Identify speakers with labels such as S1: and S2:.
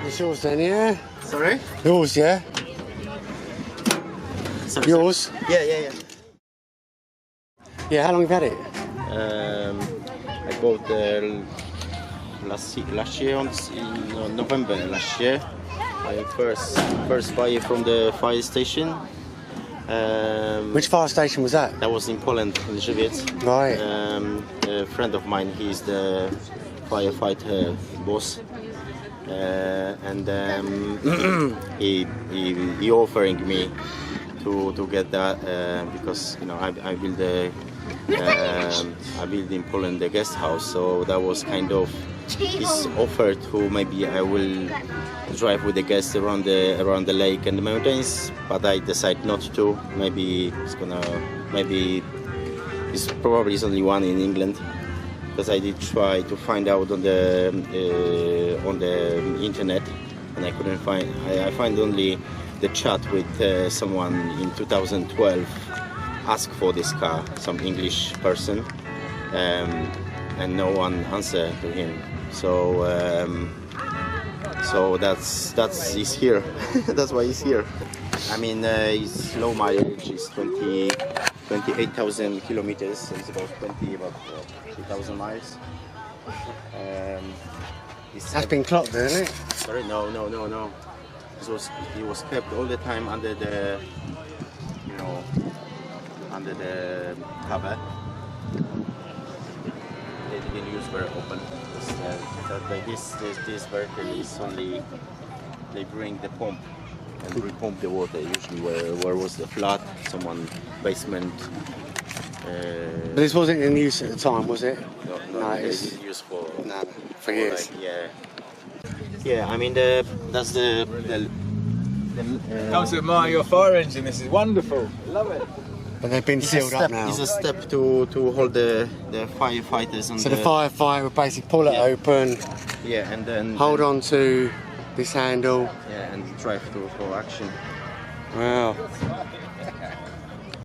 S1: It's yours then, yeah?
S2: Sorry?
S1: Yours, yeah?
S2: Sorry,
S1: Yours?
S2: Yeah.
S1: Yeah, how long have you had it?
S2: I bought last year in November last year. I first buy it from the fire station.
S1: Which fire station was that?
S2: That was in Poland, in Żywiec.
S1: Right.
S2: A friend of mine, he's the firefighter boss, and he offering me to get that because I build in Poland the guest house, so that was kind of his offer to maybe I will drive with the guests around the lake and the mountains, but I decide not to. Maybe it's probably only one in England, because I did try to find out on the internet and I couldn't find. I find only the chat with someone in 2012 asked for this car, some English person, and no one answered to him. So that's he's here. That's why he's here. I mean, his low mileage is 28,000 kilometers. So it's about 3,000 miles.
S1: That's been clocked, isn't it?
S2: Sorry, no. He was kept all the time under the cover. They didn't use very open. This vehicle is only they bring the pump and repump the water. Usually where was the flood, someone basement.
S1: But this wasn't in use at the time, was it?
S2: No, it's used
S1: for years.
S2: Yeah. I mean that's the
S3: Come to admire your fire engine. This is wonderful. Love it.
S1: But they've been sealed up now.
S2: It's a step to hold the firefighters on.
S1: So the firefighter would basically pull it open.
S2: Yeah, and then
S1: hold on to this handle.
S2: Yeah, and drive for action.
S1: Wow.